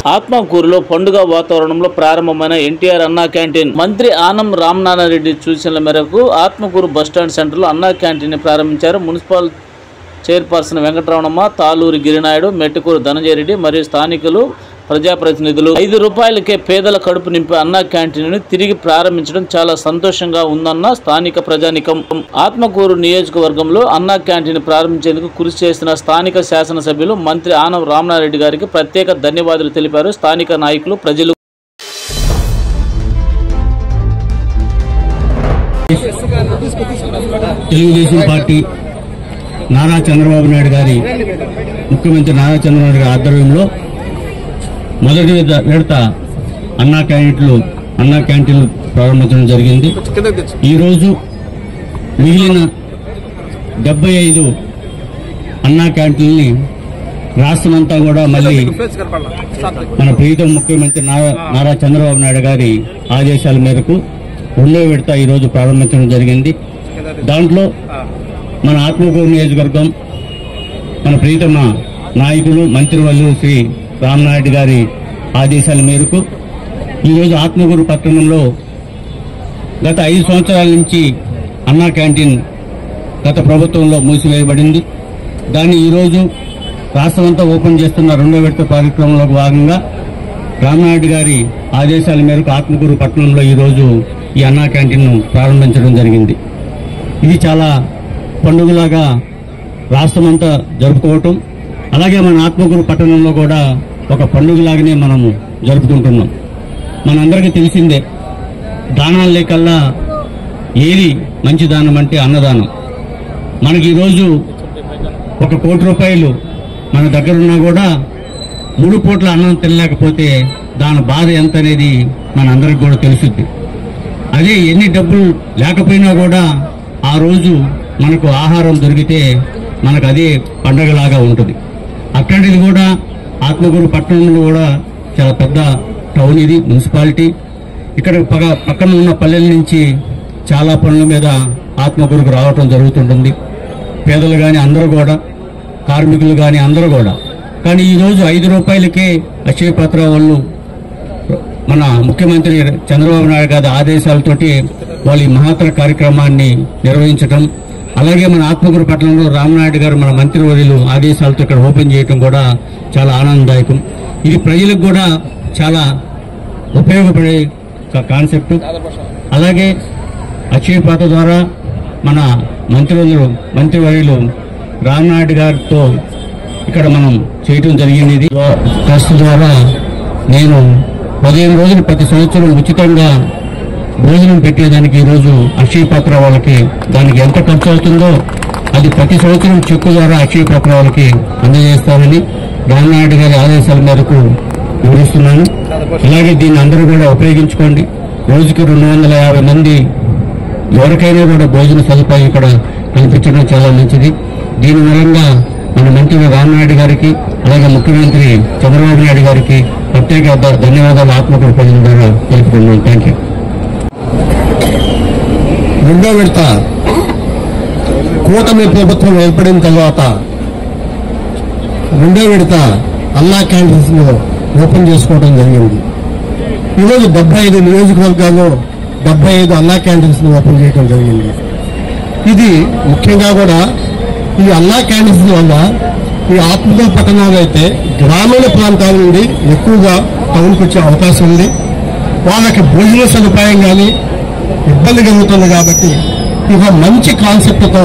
ఆత్మకూరులో పండుగ వాతావరణంలో ప్రారంభమైన ఎన్టీఆర్ అన్నా క్యాంటీన్ మంత్రి ఆనం రామనారాయణరెడ్డి సూచనల మేరకు ఆత్మకూరు బస్టాండ్ సెంటర్లో అన్నా క్యాంటీన్ ప్రారంభించారు. మున్సిపల్ చైర్పర్సన్ వెంకటరమణమ్మ, తాలూరి గిరినాయుడు, మెట్టుకూరు ధనంజయ రెడ్డి మరియు స్థానికులు, ప్రజాప్రతినిధులు. 5 రూపాయలకే పేదల కడుపు నింపే అన్నా క్యాంటీన్ తిరిగి ప్రారంభించడం చాలా సంతోషంగా ఉందన్న స్థానిక ప్రజానికం. ఆత్మకూరు నియోజకవర్గంలో అన్నా క్యాంటీన్ ప్రారంభించేందుకు కృషి చేసిన స్థానిక శాసనసభ్యులు మంత్రి ఆనం రామనారాయణరెడ్డి గారికి ప్రత్యేక ధన్యవాదాలు తెలిపారు స్థానిక నాయకులు, ప్రజలు. తెలుగుదేశం పార్టీ నారా చంద్రబాబు నాయుడు గారి ముఖ్యమంత్రి నారా చంద్రబాబు నాయుడు గారి ఆధ్వర్యంలో మొదటి విడత అన్నా క్యాంటీన్లు ప్రారంభించడం జరిగింది. ఈరోజు మిగిలిన 75 అన్నా క్యాంటీన్ని రాష్ట్రమంతా కూడా మళ్ళీ మన ప్రీతం ముఖ్యమంత్రి నారా చంద్రబాబు నాయుడు గారి ఆదేశాల మేరకు 2వ విడత ఈరోజు ప్రారంభించడం జరిగింది. దాంట్లో మన ఆత్మకూరు నియోజకవర్గం మన ప్రీతమ నాయకులు మంత్రివర్యులు శ్రీ రామనాయుడు గారి ఆదేశాల మేరకు ఈరోజు ఆత్మకూరు పట్టణంలో గత 5 సంవత్సరాల నుంచి అన్నా క్యాంటీన్ గత ప్రభుత్వంలో మూసివేయబడింది. దాన్ని ఈరోజు రాష్ట్రమంతా ఓపెన్ చేస్తున్న 2వ విడత కార్యక్రమంలో భాగంగా రామనాయుడు గారి ఆదేశాల మేరకు ఆత్మకూరు పట్టణంలో ఈరోజు ఈ అన్నా క్యాంటీన్ను ప్రారంభించడం జరిగింది. ఇది చాలా పండుగలాగా రాష్ట్రమంతా జరుపుకోవటం, అలాగే మన ఆత్మకూరు పట్టణంలో కూడా ఒక పండుగలాగానే మనము జరుపుకుంటున్నాం. మనందరికీ తెలిసిందే, దానాలు లేకల్లా ఏది మంచి దానం అంటే అన్నదానం. మనకి ఈరోజు 1 కోటి రూపాయలు మన దగ్గరున్నా కూడా 3 పూట్ల అన్నం తినలేకపోతే దాని బాధ ఎంత అనేది మనందరికి కూడా తెలుసుద్ది. అదే ఎన్ని డబ్బులు లేకపోయినా కూడా ఆ రోజు మనకు ఆహారం దొరికితే మనకు అదే పండగలాగా ఉంటుంది. అట్లాంటిది కూడా ఆత్మకూరు పట్టణంలో కూడా చాలా పెద్ద టౌన్, ఇది మున్సిపాలిటీ. ఇక్కడ పక్కన ఉన్న పల్లెల నుంచి చాలా పనుల మీద ఆత్మకూరుకు రావటం జరుగుతుంటుంది. పేదలు కానీ అందరూ కూడా, కార్మికులు కానీ అందరూ కూడా. కానీ ఈరోజు 5 రూపాయలకే అక్షయ పాత్ర వాళ్ళు మన ముఖ్యమంత్రి చంద్రబాబు నాయుడు గారి ఆదేశాలతోటి వాళ్ళు ఈ మహత్తర కార్యక్రమాన్ని నిర్వహించడం, అలాగే మన ఆత్మకూరు పట్టణంలో రామనాయుడు గారు మన మంత్రివర్యులు ఆదేశాలతో ఇక్కడ ఓపెన్ చేయడం కూడా చాలా ఆనందదాయకం. ఇది ప్రజలకు కూడా చాలా ఉపయోగపడే కాన్సెప్ట్. అలాగే అక్షయ పాత్ర ద్వారా మన మంత్రివర్యులు రామనాయుడు గారితో ఇక్కడ మనం చేయటం జరిగింది. ఇది ట్రస్ట్ ద్వారా నేను 15 రోజులు ప్రతి సంవత్సరం ఉచితంగా భోజనం పెట్టేదానికి ఈరోజు అక్షయ పాత్ర వాళ్ళకి దానికి ఎంత ఖర్చు అవుతుందో అది ప్రతి సంవత్సరం చెక్కు ద్వారా అక్షయ పాత్ర వాళ్ళకి అందజేస్తానని రామనాయుడు గారి ఆదేశాల మేరకు వివరిస్తున్నాను. అలాగే దీన్ని అందరూ కూడా ఉపయోగించుకోండి. రోజుకి 250 మంది ఎవరికైనా కూడా భోజన సదుపాయం ఇక్కడ కల్పించడం చాలా మంచిది. దీని మూలంగా మన మంత్రి రామనాయుడు గారికి, అలాగే ముఖ్యమంత్రి చంద్రబాబు నాయుడు గారికి ప్రత్యేక ధన్యవాదాలు ఆత్మకూరు ప్రజల ద్వారా తెలుపుకున్నాను. Thank you. 2వ విడత కూటమి ప్రభుత్వం ఏర్పడిన తర్వాత 2వ విడత అన్నా క్యాంటీన్స్ ను ఓపెన్ చేసుకోవడం జరిగింది. ఈరోజు 75 నియోజకవర్గాల్లో 75 అన్నా క్యాంటీన్స్ ను ఓపెన్ చేయడం జరిగింది. ఇది ముఖ్యంగా కూడా ఈ అన్నా క్యాంటీన్స్ వల్ల ఈ ఆత్మకూరు పట్టణాలు అయితే గ్రామీణ ప్రాంతాల నుండి ఎక్కువగా టౌన్కి వచ్చే అవకాశం ఉంది. వాళ్ళకి భోజన సదుపాయం కానీ ఇబ్బంది కలుగుతుంది. కాబట్టి ఇక మంచి కాన్సెప్ట్తో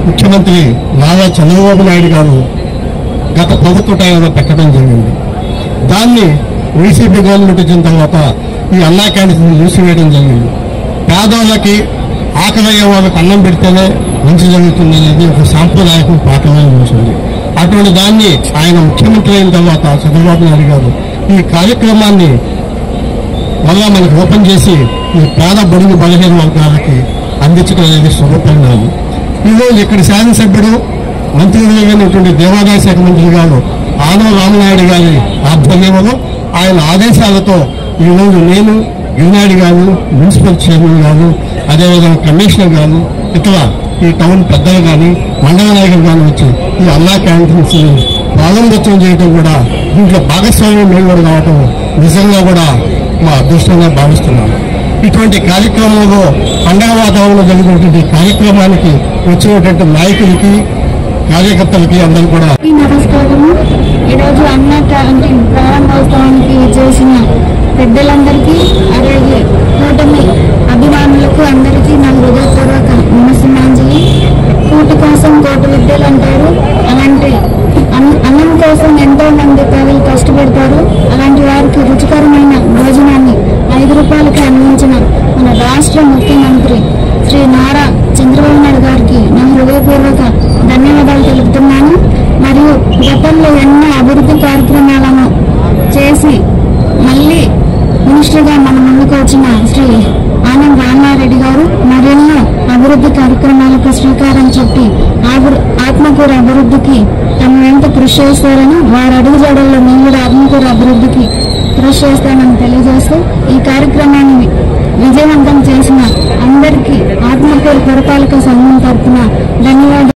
ముఖ్యమంత్రి నారా చంద్రబాబు నాయుడు గారు గత ప్రభుత్వ టైంలో పెట్టడం జరిగింది. దాన్ని వైసీపీ గవర్నమెంట్ వచ్చిన తర్వాత ఈ అన్నా క్యాంటీన్ మూసివేయడం జరిగింది. పేదవాళ్ళకి, ఆకలయ్యే వాళ్ళకి అన్నం పెడితేనే మంచి జరుగుతుంది అనేది ఒక సాంప్రదాయకం పాఠమైన ఉంటుంది. అటువంటి దాన్ని ఆయన ముఖ్యమంత్రి అయిన తర్వాత చంద్రబాబు నాయుడు గారు ఈ కార్యక్రమాన్ని మళ్ళా మనకు ఓపెన్ చేసి ఈ పేద బడుగు బలహీన వర్గాలకి అందించడం అనేది శుభపరిణామం. ఈరోజు ఇక్కడ శాసనసభ్యుడు మంత్రివర్యులైనటువంటి దేవాదాయ శాఖ మంత్రి గారు ఆనం రామనాయుడు గారి ఆధ్వర్యంలో ఆయన ఆదేశాలతో ఈరోజు నేను గిరినాడి గారు, మున్సిపల్ చైర్మన్ గారు, అదేవిధంగా కమిషనర్ గారు, ఇతర ఈ టౌన్ పెద్దలు కానీ మండల నాయకులు కానీ వచ్చి ఈ అన్నా క్యాంటీన్స్ ప్రారంభోత్సవం చేయడం కూడా దీంట్లో భాగస్వామ్యం మేము కూడా కావటం నిజంగా కూడా మా అదృష్టంగా భావిస్తున్నాము. ఇటువంటి కార్యక్రమంలో పండగ వాతావరణంలో జరిగినటువంటి కార్యక్రమానికి వచ్చినటువంటి నాయకులకి, కార్యకర్తలకి అందరూ కూడా నమస్కారము. ఈరోజు అన్నా క్యాంటీన్ ప్రారంభోత్సవానికి చేసిన పెద్దలందరికీ, అలాగే కూటమి అభిమానులకు అందరికీ నా హృదయపూర్వక నమస్సుమాంజలి. కూటి కోసం కోటి విద్యలు అంటారు. అలాంటి అన్నం కోసం ఎంతో మంది ప్రజలు కష్టపడతారు. అలాంటి వారికి రుచికరమైన భోజనాన్ని 5 రూపాయలకి అందించిన మన రాష్ట్ర ముఖ్యమంత్రి శ్రీ నారా చంద్రబాబు నాయుడు గారికి నా హృదయపూర్వక ధన్యవాదాలు తెలుపుతున్నాను. మరియు గతంలో ఎన్నో అభివృద్ధి కార్యక్రమాలను చేసి మళ్ళీ మినిస్టర్గా మన ముందుకు వచ్చిన శ్రీ ఆనం రామారెడ్డి గారు మరెన్నో అభివృద్ధి కార్యక్రమాలకు శ్రీకారం చుట్టి ఆత్మకూరు అభివృద్ధికి తమ వెంట కృషి చేస్తారని, వారి అడుగుజాడల్లో మేము కూడా ఆత్మకూరు అభివృద్ధికి కృషి చేస్తామని తెలియజేస్తూ ఈ కార్యక్రమాన్ని విజయవంతం చేసిన అందరికీ ఆత్మకూరు పురపాలక సంఘం తరఫున ధన్యవాదాలు.